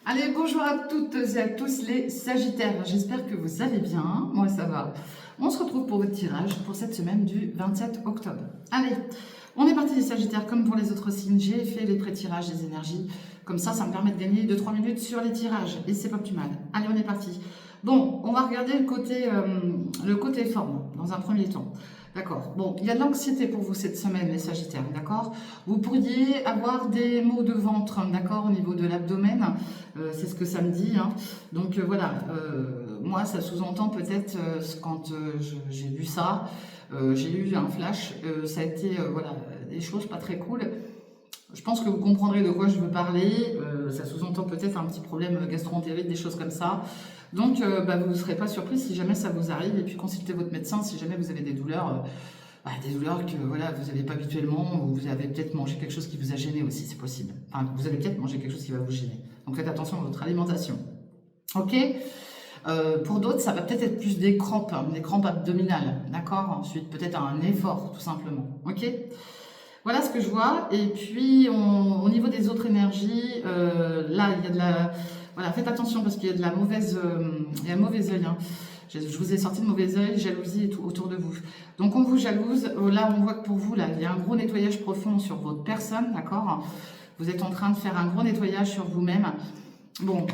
Allez, bonjour à toutes et à tous les Sagittaires. J'espère que vous allez bien. Moi, ça va. On se retrouve pour votre tirage pour cette semaine du 27 octobre. Allez, on est parti les Sagittaires. Comme pour les autres signes, j'ai fait les pré-tirages des énergies. Comme ça me permet de gagner 2-3 minutes sur les tirages. Et c'est pas plus mal. Allez, on est parti. Bon, on va regarder le côté forme dans un premier temps. D'accord. Bon, il y a de l'anxiété pour vous cette semaine, les Sagittaires, d'accord? Vous pourriez avoir des maux de ventre, d'accord, au niveau de l'abdomen. C'est ce que ça me dit, hein. Donc voilà, moi, ça sous-entend peut-être, quand j'ai vu ça, j'ai eu un flash, ça a été, voilà, des choses pas très cool. Je pense que vous comprendrez de quoi je veux parler. Ça sous-entend peut-être un petit problème gastro-entérite, des choses comme ça. Donc, vous ne serez pas surpris si jamais ça vous arrive. Et puis, consultez votre médecin si jamais vous avez des douleurs que voilà, vous n'avez pas habituellement, ou vous avez peut-être mangé quelque chose qui vous a gêné aussi, c'est possible. Enfin, vous avez peut-être mangé quelque chose qui va vous gêner. Donc, faites attention à votre alimentation. Ok. Pour d'autres, ça va peut-être être plus des crampes abdominales. D'accord. Ensuite, peut-être un effort, tout simplement. Ok. Voilà ce que je vois. Et puis, au niveau des autres énergies, là, il y a de la... Voilà, faites attention parce qu'il y a de la mauvaise... il y a un mauvais œil. Hein. Je vous ai sorti de mauvais œil, jalousie et tout autour de vous. Donc, on vous jalouse. Là, on voit que pour vous, là, il y a un gros nettoyage profond sur votre personne, d'accord? Vous êtes en train de faire un gros nettoyage sur vous-même. Bon,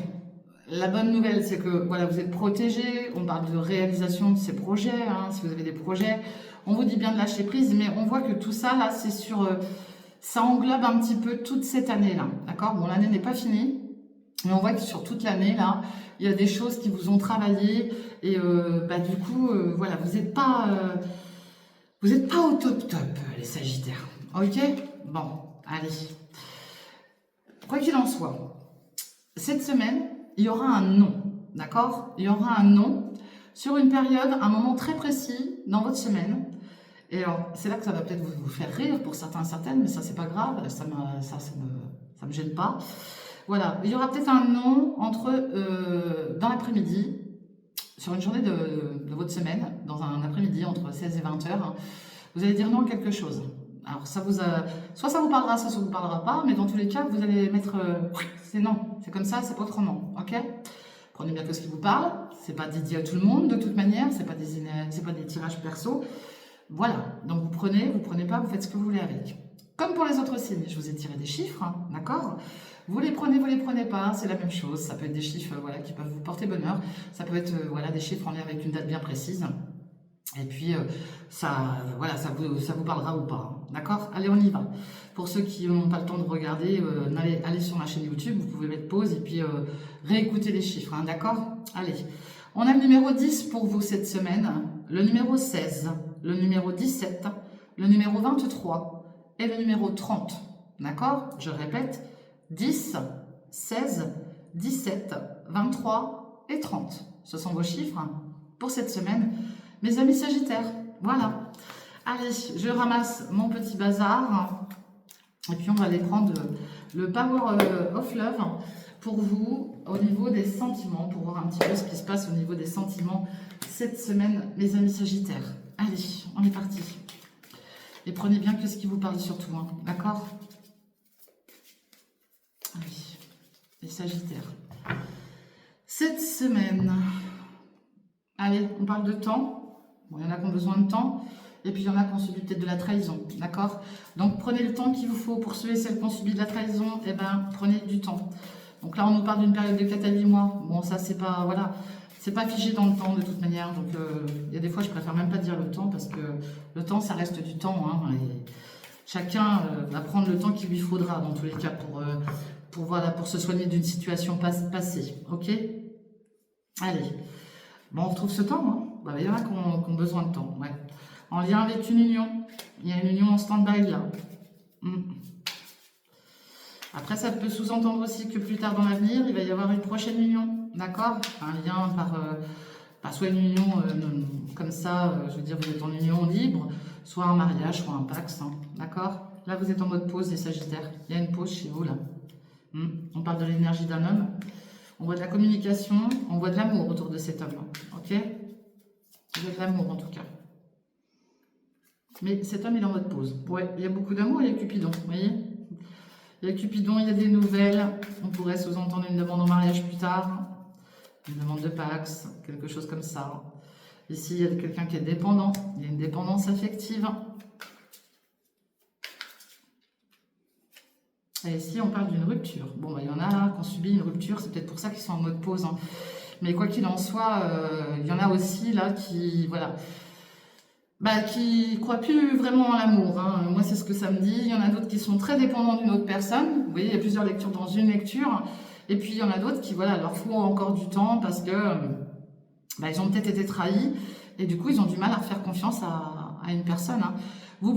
la bonne nouvelle, c'est que voilà, vous êtes protégé. On parle de réalisation de ces projets. Hein, si vous avez des projets, on vous dit bien de lâcher prise, mais on voit que tout ça, là, c'est sur... ça englobe un petit peu toute cette année-là, d'accord? Bon, l'année n'est pas finie, mais on voit que sur toute l'année, là, il y a des choses qui vous ont travaillé, et du coup, voilà, vous êtes pas au top, les Sagittaires, ok? Bon, allez. Quoi qu'il en soit, cette semaine, il y aura un non, d'accord? Il y aura un non sur une période, un moment très précis dans votre semaine. Et alors, c'est là que ça va peut-être vous faire rire pour certains, certaines, mais ça, c'est pas grave, ça me gêne pas. Voilà, il y aura peut-être un non dans l'après-midi, sur une journée de votre semaine, dans un après-midi entre 16 et 20 heures, hein, vous allez dire non à quelque chose. Alors, soit ça vous parlera, soit ça vous parlera pas, mais dans tous les cas, vous allez mettre c'est non, c'est comme ça, c'est pas autrement, ok? Prenez bien que ce qui vous parle, c'est pas dédié à tout le monde de toute manière, c'est pas des tirages perso. Voilà, donc vous prenez pas, vous faites ce que vous voulez avec. Comme pour les autres signes, je vous ai tiré des chiffres, hein, d'accord? Vous les prenez pas, c'est la même chose. Ça peut être des chiffres voilà, qui peuvent vous porter bonheur. Ça peut être voilà, des chiffres en lien avec une date bien précise. Et puis, ça vous parlera ou pas, hein, d'accord? Allez, on y va. Pour ceux qui n'ont pas le temps de regarder, allez sur ma chaîne YouTube, vous pouvez mettre pause et puis réécouter les chiffres, hein, d'accord? Allez, on a le numéro 10 pour vous cette semaine, le numéro 16, le numéro 17, le numéro 23 et le numéro 30, d'accord? Je répète, 10, 16, 17, 23 et 30. Ce sont vos chiffres pour cette semaine. Mes amis Sagittaires, voilà. Allez, je ramasse mon petit bazar et puis on va aller prendre le Power of Love pour vous au niveau des sentiments, pour voir un petit peu ce qui se passe au niveau des sentiments cette semaine, mes amis Sagittaires. Allez, on est parti. Et prenez bien que ce qui vous parle surtout, hein, d'accord? Allez, les Sagittaires. Cette semaine, allez, on parle de temps. Bon, il y en a qui ont besoin de temps, et puis il y en a qui ont subi peut-être de la trahison, d'accord? Donc prenez le temps qu'il vous faut pour ceux et celles qui ont subi de la trahison, et prenez du temps. Donc là, on nous parle d'une période de 4 à 8 mois. Bon, ça, c'est pas, voilà, c'est pas figé dans le temps de toute manière. Donc il y a des fois, je préfère même pas dire le temps, parce que le temps, ça reste du temps, hein, et chacun va prendre le temps qu'il lui faudra, dans tous les cas, pour se soigner d'une situation passée, ok? Allez, bon, on retrouve ce temps, hein. Il y en a qui ont besoin de temps, ouais. En lien avec une union. Il y a une union en stand-by là. Après, ça peut sous-entendre aussi que plus tard dans l'avenir, il va y avoir une prochaine union, d'accord? Un lien par soit une union comme ça, je veux dire, vous êtes en union libre, soit un mariage, soit un pax, hein, d'accord? Là, vous êtes en mode pause, les Sagittaires. Il y a une pause chez vous là. On parle de l'énergie d'un homme. On voit de la communication, on voit de l'amour autour de cet homme, ok? Il y a de l'amour en tout cas. Mais cet homme, il est en mode pause. Ouais, il y a beaucoup d'amour, il y a Cupidon, vous voyez? Et Cupidon, il y a des nouvelles. On pourrait sous-entendre une demande en mariage plus tard. Une demande de Pax, quelque chose comme ça. Ici, il y a quelqu'un qui est dépendant. Il y a une dépendance affective. Et ici, on parle d'une rupture. Bon, bah, il y en a qui ont subi une rupture. C'est peut-être pour ça qu'ils sont en mode pause. Hein. Mais quoi qu'il en soit, il y en a aussi là qui, voilà, bah, qui croient plus vraiment en l'amour. Hein. Moi, c'est ce que ça me dit. Il y en a d'autres qui sont très dépendants d'une autre personne. Vous voyez, il y a plusieurs lectures dans une lecture. Et puis, il y en a d'autres qui, voilà, leur faut encore du temps parce que bah, ils ont peut-être été trahis. Et du coup, ils ont du mal à faire confiance à une personne. Hein. Vous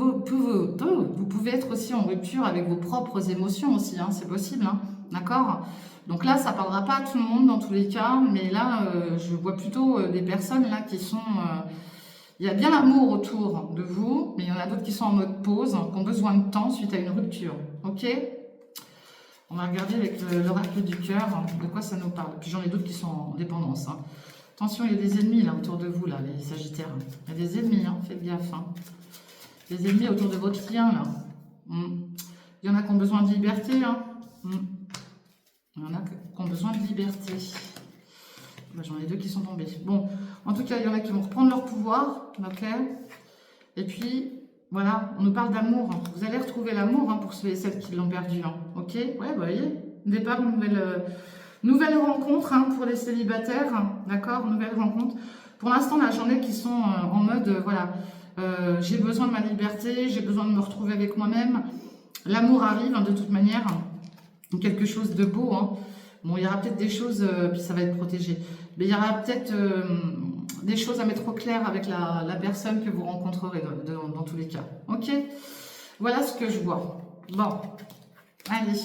pouvez être aussi en rupture avec vos propres émotions aussi. Hein. C'est possible. Hein. D'accord ? Donc là, ça ne parlera pas à tout le monde dans tous les cas. Mais là, je vois plutôt des personnes là qui sont... il y a bien l'amour autour de vous, mais il y en a d'autres qui sont en mode pause, qui ont besoin de temps suite à une rupture. Ok ? On va regarder avec l'oracle du cœur de quoi ça nous parle. Puis j'en ai d'autres qui sont en dépendance. Hein. Attention, il y a des ennemis là autour de vous, là, les Sagittaires. Il y a des ennemis, hein, faites gaffe. Hein. Des ennemis autour de votre lien, là. Il y en a qui ont besoin de liberté. Hein. Il y en a qui ont besoin de liberté. J'en ai deux qui sont tombés. Bon, en tout cas, il y en a qui vont reprendre leur pouvoir. Ok. Et puis, voilà, on nous parle d'amour. Vous allez retrouver l'amour hein, pour ceux et celles qui l'ont perdu. Hein. Ok. Ouais, bah, vous voyez, départ, nouvelle rencontre hein, pour les célibataires. D'accord. Nouvelle rencontre. Pour l'instant, là, j'en ai qui sont en mode, voilà, j'ai besoin de ma liberté, j'ai besoin de me retrouver avec moi-même. L'amour arrive hein, de toute manière. Quelque chose de beau. Hein. Bon, il y aura peut-être des choses, puis ça va être protégé. Mais il y aura peut-être des choses à mettre au clair avec la personne que vous rencontrerez dans tous les cas. Ok? Voilà ce que je vois. Bon, allez.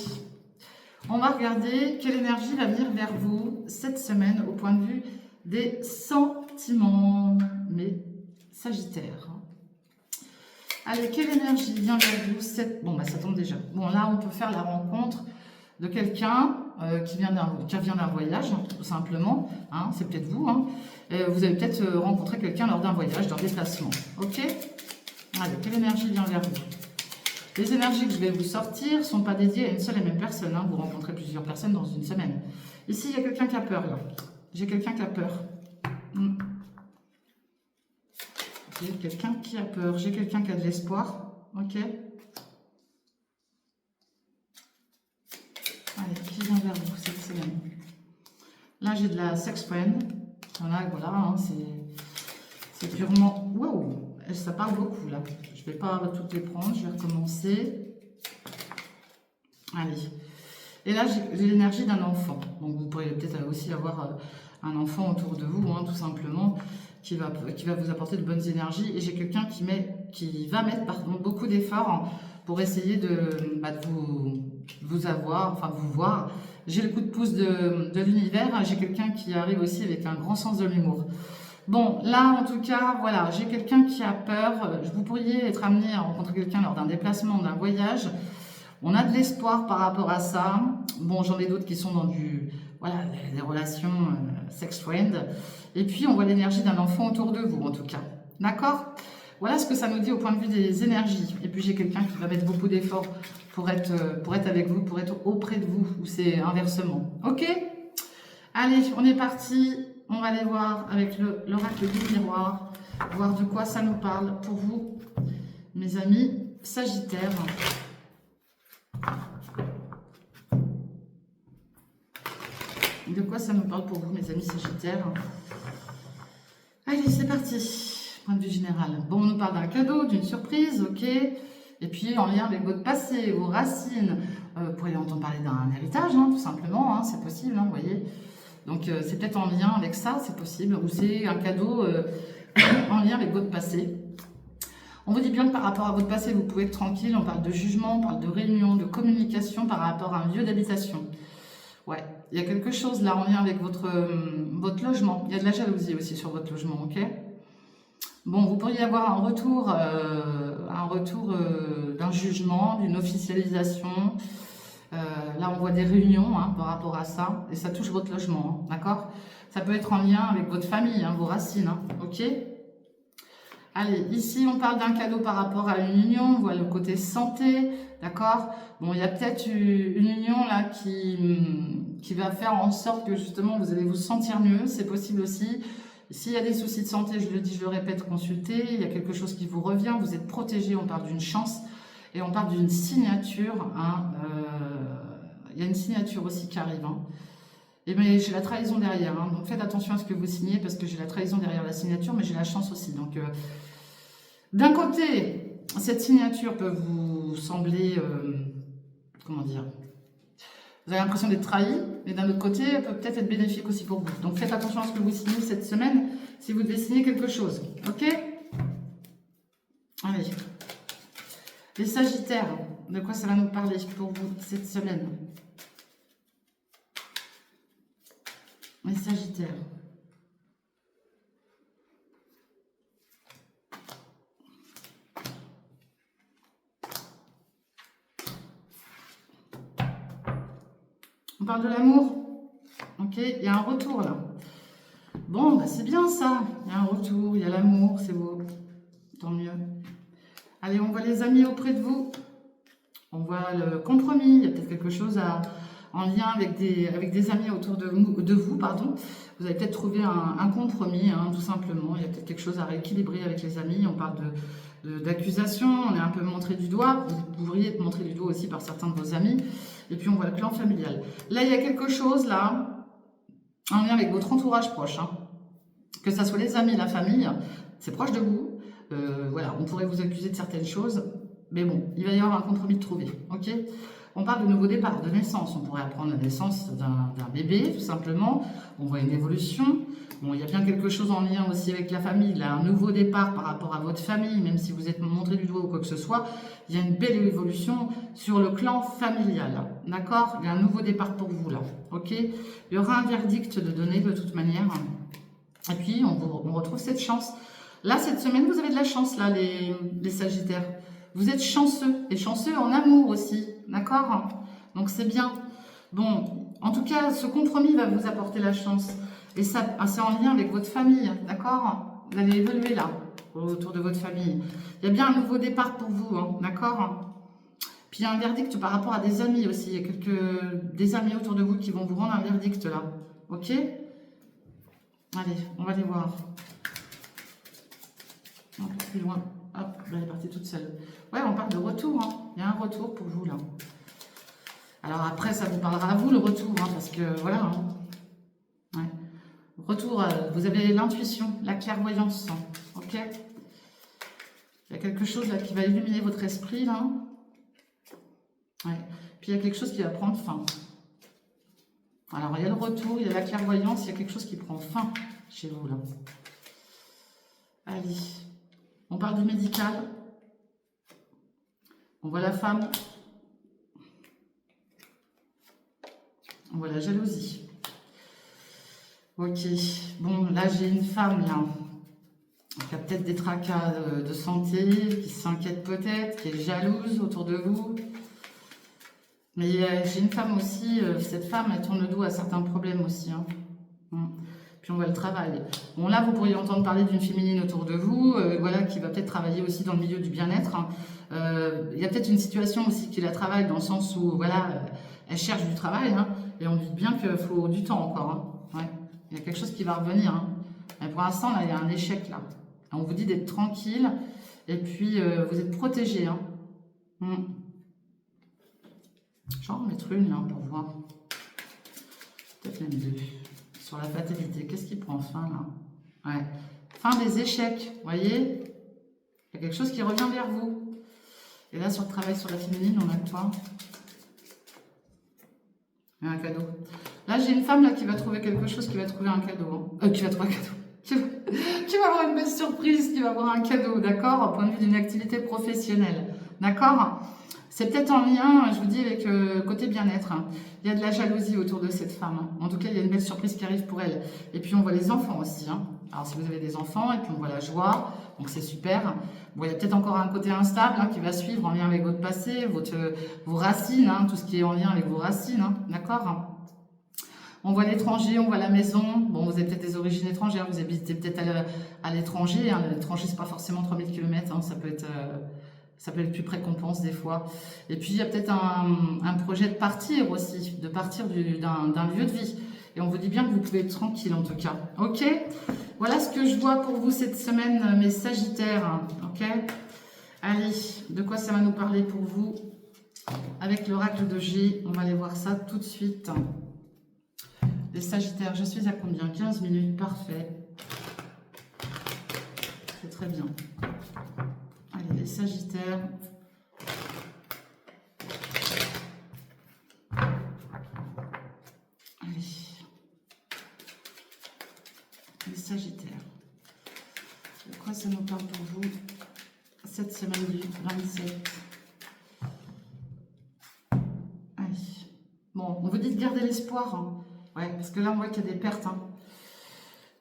On va regarder quelle énergie va venir vers vous cette semaine au point de vue des sentiments. Mais Sagittaire. Allez, quelle énergie vient vers vous Bon, bah ça tombe déjà. Bon, là, on peut faire la rencontre de quelqu'un qui vient d'un voyage, tout simplement. Hein, c'est peut-être vous. Hein. Vous avez peut-être rencontré quelqu'un lors d'un voyage, d'un déplacement. Ok? Allez, quelle énergie vient vers vous? Les énergies que je vais vous sortir ne sont pas dédiées à une seule et même personne. Hein. Vous rencontrez plusieurs personnes dans une semaine. Ici, il y a quelqu'un qui a peur, là. J'ai quelqu'un qui a peur. J'ai quelqu'un qui a peur. J'ai quelqu'un qui a de l'espoir. Ok? Allez, qui vient vers vous cette semaine? Là, j'ai de la sex friend. Voilà, hein, c'est purement... Wow, ça parle beaucoup, là. Je ne vais pas toutes les prendre, je vais recommencer. Allez. Et là, j'ai l'énergie d'un enfant. Donc, vous pourriez peut-être aussi avoir un enfant autour de vous, hein, tout simplement, qui va vous apporter de bonnes énergies. Et j'ai quelqu'un qui va mettre beaucoup d'efforts pour essayer de vous avoir, enfin vous voir. J'ai le coup de pouce de l'univers, j'ai quelqu'un qui arrive aussi avec un grand sens de l'humour. Bon, là en tout cas, voilà, j'ai quelqu'un qui a peur. Vous pourriez être amené à rencontrer quelqu'un lors d'un déplacement, d'un voyage. On a de l'espoir par rapport à ça. Bon, j'en ai d'autres qui sont dans des relations sex friend. Et puis, on voit l'énergie d'un enfant autour de vous, en tout cas. D'accord? Voilà ce que ça nous dit au point de vue des énergies. Et puis, j'ai quelqu'un qui va mettre beaucoup d'efforts pour être avec vous, pour être auprès de vous, ou c'est inversement. Ok? Allez, on est parti. On va aller voir avec l'oracle du miroir, voir de quoi ça nous parle pour vous, mes amis Sagittaires. De quoi ça nous parle pour vous, mes amis Sagittaires? Allez, c'est parti. Point de vue général. Bon, on nous parle d'un cadeau, d'une surprise, ok. Et puis, en lien avec votre passé, vos racines. Vous pourriez entendre parler d'un héritage, hein, tout simplement. Hein, c'est possible, hein, vous voyez. Donc, c'est peut-être en lien avec ça, c'est possible. Ou c'est un cadeau en lien avec votre passé. On vous dit bien que par rapport à votre passé, vous pouvez être tranquille. On parle de jugement, on parle de réunion, de communication par rapport à un lieu d'habitation. Ouais, il y a quelque chose là en lien avec votre logement. Il y a de la jalousie aussi sur votre logement, ok? Bon, vous pourriez avoir un retour d'un jugement, d'une officialisation. Là, on voit des réunions hein, par rapport à ça. Et ça touche votre logement, hein, d'accord? Ça peut être en lien avec votre famille, hein, vos racines, hein, ok? Allez, ici, on parle d'un cadeau par rapport à une union. On voit le côté santé, d'accord? Bon, il y a peut-être une union là qui va faire en sorte que justement, vous allez vous sentir mieux. C'est possible aussi. S'il y a des soucis de santé, je le dis, je le répète, consultez. Il y a quelque chose qui vous revient. Vous êtes protégé. On parle d'une chance et on parle d'une signature. Hein, il y a une signature aussi qui arrive. Hein. Et mais j'ai la trahison derrière. Hein, donc faites attention à ce que vous signez parce que j'ai la trahison derrière la signature, mais j'ai la chance aussi. Donc d'un côté, cette signature peut vous sembler, comment dire, vous avez l'impression d'être trahi, mais d'un autre côté, elle peut peut-être être bénéfique aussi pour vous. Donc faites attention à ce que vous signez cette semaine, si vous devez signer quelque chose. Ok? Allez. Les Sagittaires, de quoi ça va nous parler pour vous cette semaine? Les Sagittaires. On parle de l'amour. Ok, il y a un retour là. Bon, bah c'est bien ça. Il y a un retour, il y a l'amour, c'est beau. Tant mieux. Allez, on voit les amis auprès de vous. On voit le compromis. Il y a peut-être quelque chose en lien avec des amis autour de vous. Pardon. Vous avez peut-être trouvé un compromis, hein, tout simplement. Il y a peut-être quelque chose à rééquilibrer avec les amis. On parle d'accusation. On est un peu montré du doigt. Vous pourriez être montré du doigt aussi par certains de vos amis. Et puis on voit le clan familial. Là, il y a quelque chose là en lien avec votre entourage proche. Hein. Que ce soit les amis, la famille, c'est proche de vous. Voilà, on pourrait vous accuser de certaines choses. Mais bon, il va y avoir un compromis de trouver. Ok ? On parle de nouveau départ, de naissance. On pourrait apprendre la naissance d'un bébé, tout simplement. On voit une évolution. Bon, il y a bien quelque chose en lien aussi avec la famille. Là, un nouveau départ par rapport à votre famille, même si vous êtes montré du doigt ou quoi que ce soit. Il y a une belle évolution sur le clan familial. D'accord? Il y a un nouveau départ pour vous, là. Ok? Il y aura un verdict de donner de toute manière. Et puis, on retrouve cette chance. Là, cette semaine, vous avez de la chance, là, les Sagittaires. Vous êtes chanceux, et chanceux en amour aussi, d'accord? Donc c'est bien. Bon, en tout cas, ce compromis va vous apporter la chance. Et ça, c'est en lien avec votre famille, d'accord? Vous allez évoluer là, autour de votre famille. Il y a bien un nouveau départ pour vous, hein, d'accord? Puis il y a un verdict par rapport à des amis aussi. Il y a des amis autour de vous qui vont vous rendre un verdict là, ok? Allez, on va les voir. Un peu plus loin. Hop, elle est partie toute seule. Ouais, on parle de retour. Hein. Il y a un retour pour vous, là. Alors après, ça vous parlera à vous, le retour, hein, parce que, voilà. Hein. Ouais. Retour, vous avez l'intuition, la clairvoyance. Hein, ok? Il y a quelque chose, là, qui va illuminer votre esprit, là. Ouais. Puis, il y a quelque chose qui va prendre fin. Alors, il y a le retour, il y a la clairvoyance, il y a quelque chose qui prend fin chez vous, là. Allez. On parle du médical. On voit la femme. On voit la jalousie. Ok. Bon, là, j'ai une femme, là, qui a peut-être des tracas de santé, qui s'inquiète peut-être, qui est jalouse autour de vous. Mais j'ai une femme aussi, cette femme, elle tourne le dos à certains problèmes aussi. Hein. Puis on voit le travail. Bon, là, vous pourriez entendre parler d'une féminine autour de vous, voilà, qui va peut-être travailler aussi dans le milieu du bien-être. Hein. Il y a peut-être une situation aussi qui la travaille dans le sens où, voilà, elle cherche du travail, hein, et on dit bien qu'il faut du temps encore. Hein. Ouais. Il y a quelque chose qui va revenir. Hein. Mais pour l'instant, là, il y a un échec, là. On vous dit d'être tranquille, et puis vous êtes protégé. Hein. Je vais en mettre une, là, pour voir. Peut-être même deux. Sur la fatalité, qu'est-ce qui prend fin là? Ouais. Fin des échecs, vous voyez? Il y a quelque chose qui revient vers vous. Et là, sur le travail sur la féminine, on a quoi? Il y a un cadeau. Là, j'ai une femme là qui va trouver quelque chose, qui va trouver un cadeau. Hein. Qui va trouver un cadeau. Qui va avoir une belle surprise, qui va avoir un cadeau, d'accord? Au point de vue d'une activité professionnelle, d'accord? C'est peut-être en lien, je vous dis, avec côté bien-être. Hein. Il y a de la jalousie autour de cette femme. Hein. En tout cas, il y a une belle surprise qui arrive pour elle. Et puis, on voit les enfants aussi. Hein. Alors, si vous avez des enfants, et puis on voit la joie, donc c'est super. Bon, il y a peut-être encore un côté instable hein, qui va suivre en lien avec votre passé, vos racines, hein, tout ce qui est en lien avec vos racines. Hein. D'accord? On voit l'étranger, on voit la maison. Bon, vous avez peut-être des origines étrangères, vous habitez peut-être à l'étranger. Hein. L'étranger, c'est pas forcément 3000 km, hein. Ça peut être plus près qu'on pense des fois. Et puis, il y a peut-être un projet de partir aussi, de partir d'un lieu de vie. Et on vous dit bien que vous pouvez être tranquille en tout cas. Ok? Voilà ce que je vois pour vous cette semaine, mes Sagittaires. Ok? Allez, de quoi ça va nous parler pour vous? Avec l'oracle de G, on va aller voir ça tout de suite. Les Sagittaires, je suis à combien? 15 minutes, parfait. C'est très bien. Allez, les Sagittaires. Allez. Les Sagittaires. De quoi ça nous parle pour vous cette semaine du 27? Allez. Bon, on vous dit de garder l'espoir. Hein. Ouais, parce que là, on voit qu'il y a des pertes. Hein.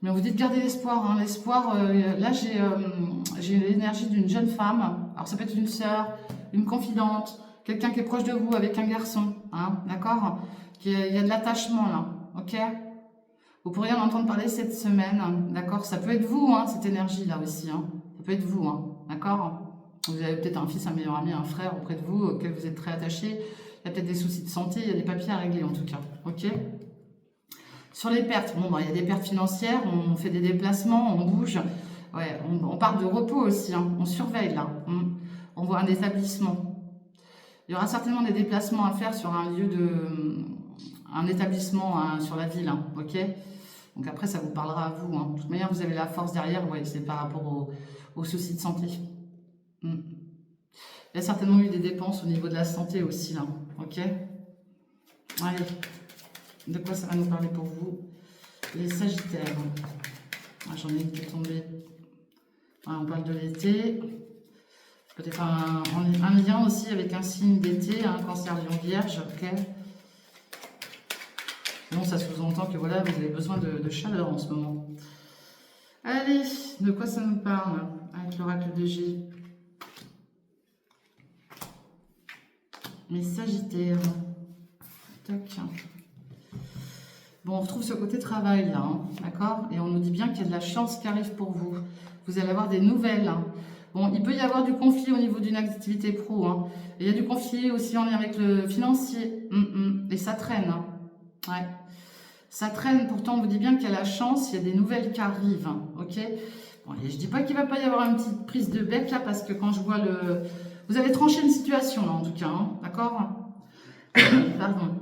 Mais on vous dit de garder l'espoir. Hein. L'espoir, là, j'ai l'énergie d'une jeune femme. Alors, ça peut être une sœur, une confidente, quelqu'un qui est proche de vous avec un garçon. Hein, d'accord? Il y a de l'attachement, là. Ok? Vous pourriez en entendre parler cette semaine. D'accord? Ça peut être vous, hein, cette énergie-là aussi. Hein. Ça peut être vous. Hein, d'accord? Vous avez peut-être un fils, un meilleur ami, un frère auprès de vous, auquel vous êtes très attaché. Il y a peut-être des soucis de santé. Il y a des papiers à régler, en tout cas. Ok? Sur les pertes, bon, bah, il y a des pertes financières, on fait des déplacements, on bouge. Ouais, on parle de repos aussi, hein, on surveille là. On voit un établissement. Il y aura certainement des déplacements à faire sur un lieu un établissement hein, sur la ville, hein, ok? Donc après, ça vous parlera à vous. Hein. De toute manière, vous avez la force derrière, ouais, c'est par rapport aux soucis de santé. Il y a certainement eu des dépenses au niveau de la santé aussi, là, ok? Allez. De quoi ça va nous parler pour vous? Les Sagittaires. Ah, j'en ai une qui est tombée. Ah, on parle de l'été. Peut-être un lien aussi avec un signe d'été, un Cancer, Lion, Vierge. Ok. Bon, ça sous-entend que voilà, vous avez besoin de chaleur en ce moment. Allez, de quoi ça nous parle avec l'oracle de G? Les Sagittaires. Tac. Bon, on retrouve ce côté travail là, hein, d'accord? Et on nous dit bien qu'il y a de la chance qui arrive pour vous. Vous allez avoir des nouvelles. Hein. Bon, il peut y avoir du conflit au niveau d'une activité pro. Hein. Et il y a du conflit aussi en lien avec le financier. Et ça traîne. Hein. Ouais. Ça traîne, pourtant on vous dit bien qu'il y a la chance, il y a des nouvelles qui arrivent. Hein, ok? Bon, et je dis pas qu'il va pas y avoir une petite prise de bec là, parce que quand je vois le... Vous avez tranché une situation là en tout cas, hein, d'accord? Pardon.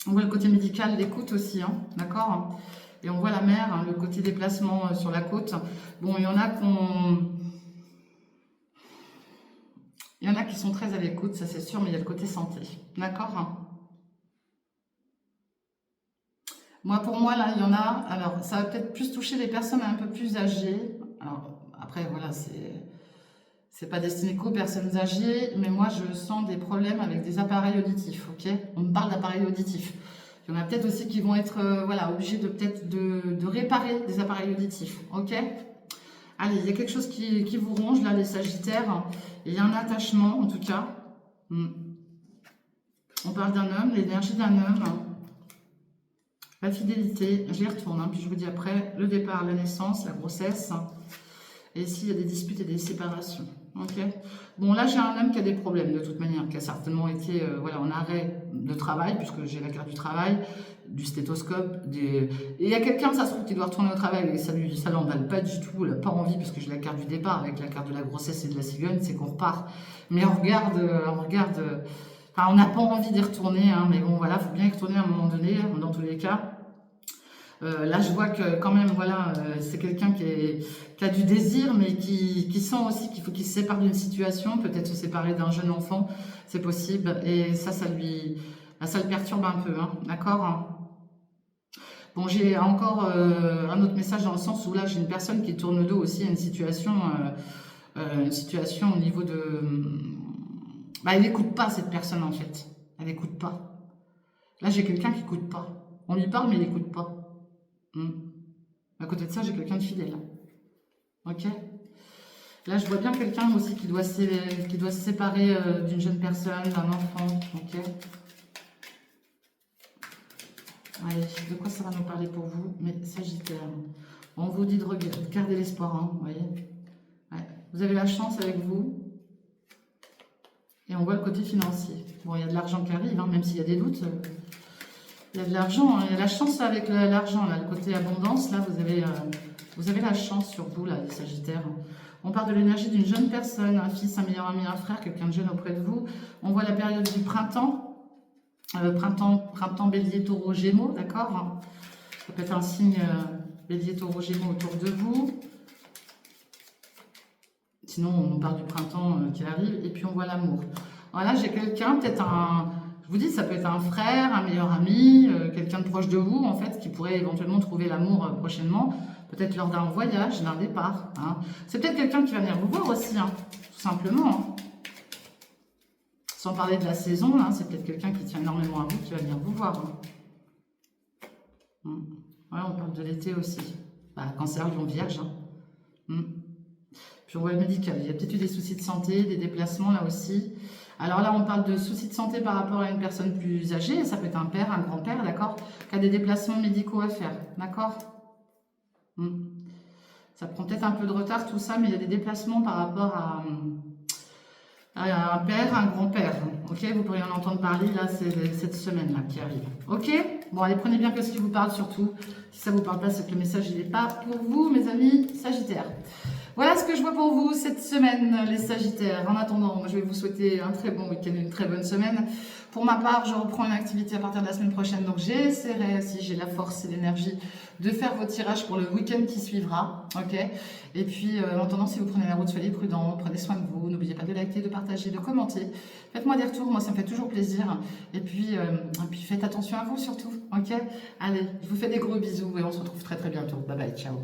On voit le côté médical, l'écoute aussi, hein, d'accord? Et on voit la mer, hein, le côté déplacement sur la côte. Bon, il y en a qui sont très à l'écoute, ça c'est sûr, mais il y a le côté santé, d'accord? Moi, pour moi, là, il y en a... Alors, ça va peut-être plus toucher les personnes un peu plus âgées. Alors, après, voilà, c'est pas destiné qu'aux personnes âgées, mais moi, je sens des problèmes avec des appareils auditifs, ok? On me parle d'appareils auditifs. Il y en a peut-être aussi qui vont être voilà, obligés de réparer des appareils auditifs, ok? Allez, il y a quelque chose qui vous ronge, là, les Sagittaires. Il y a un attachement, en tout cas. On parle d'un homme, l'énergie d'un homme. La fidélité, je les retourne, hein, puis je vous dis après, le départ, la naissance, la grossesse. Et ici, il y a des disputes et des séparations. Ok. Bon, là, j'ai un homme qui a des problèmes de toute manière, qui a certainement été voilà, en arrêt de travail, puisque j'ai la carte du travail, du stéthoscope. Et il y a quelqu'un, ça se trouve, qui doit retourner au travail, et ça l'emballe pas du tout, il n'a pas envie, parce que j'ai la carte du départ, avec la carte de la grossesse et de la cigogne, c'est qu'on repart. Mais on regarde, enfin, on n'a pas envie d'y retourner, hein, mais bon, voilà, il faut bien y retourner à un moment donné, dans tous les cas. Là, je vois que quand même, voilà, c'est quelqu'un qui a du désir, mais qui sent aussi qu'il faut qu'il se sépare d'une situation, peut-être se séparer d'un jeune enfant, c'est possible. Et ça le perturbe un peu, hein, d'accord? Bon, j'ai encore un autre message dans le sens où là, j'ai une personne qui tourne le dos aussi à une situation au niveau de... Bah, elle n'écoute pas, cette personne, en fait. Elle n'écoute pas. Là, j'ai quelqu'un qui n'écoute pas. On lui parle, mais il n'écoute pas. À côté de ça, j'ai quelqu'un de fidèle. Ok. Là, je vois bien quelqu'un aussi qui doit se séparer d'une jeune personne, d'un enfant. Ok. Allez, de quoi ça va nous parler pour vous, mes Sagittaires? On vous dit de garder l'espoir, hein, vous voyez. Ouais. Vous avez la chance avec vous. Et on voit le côté financier. Bon, il y a de l'argent qui arrive, hein, même s'il y a des doutes. Il y a de l'argent, hein, il y a la chance avec l'argent, là, le côté abondance, là, vous avez la chance sur vous, là, les Sagittaires. On parle de l'énergie d'une jeune personne, un fils, un meilleur ami, un frère, quelqu'un de jeune auprès de vous. On voit la période du printemps, printemps bélier, taureau, gémeaux, d'accord? Ça peut être un signe bélier, taureau, gémeaux autour de vous. Sinon, on nous parle du printemps qui arrive. Et puis, on voit l'amour. Voilà, j'ai quelqu'un, peut-être un... Je vous dis, ça peut être un frère, un meilleur ami, quelqu'un de proche de vous, en fait, qui pourrait éventuellement trouver l'amour prochainement. Peut-être lors d'un voyage, d'un départ. Hein. C'est peut-être quelqu'un qui va venir vous voir aussi, hein, tout simplement. Hein. Sans parler de la saison, hein, c'est peut-être quelqu'un qui tient énormément à vous, qui va venir vous voir. Hein. Ouais, on parle de l'été aussi. Bah, cancer, lion, vierge. Hein. Puis on voit le médical. Il y a peut-être eu des soucis de santé, des déplacements là aussi. Alors là, on parle de soucis de santé par rapport à une personne plus âgée. Ça peut être un père, un grand-père, d'accord, qui a des déplacements médicaux à faire, d'accord. Ça prend peut-être un peu de retard tout ça, mais il y a des déplacements par rapport à un père, un grand-père. Ok, vous pourriez en entendre parler là, c'est cette semaine-là qui arrive. Ok, bon, allez, prenez bien que ce qui vous parle surtout. Si ça vous parle pas, c'est que le message il n'est pas pour vous, mes amis Sagittaires. Voilà ce que je vois pour vous cette semaine, les Sagittaires. En attendant, moi, je vais vous souhaiter un très bon week-end, une très bonne semaine. Pour ma part, je reprends une activité à partir de la semaine prochaine. Donc, j'essaierai, si j'ai la force et l'énergie, de faire vos tirages pour le week-end qui suivra. Ok. Et puis, en attendant, si vous prenez la route, soyez prudents, prenez soin de vous. N'oubliez pas de liker, de partager, de commenter. Faites-moi des retours, moi, ça me fait toujours plaisir. Et puis faites attention à vous surtout. Ok. Allez, je vous fais des gros bisous et on se retrouve très très bientôt. Bye bye, ciao.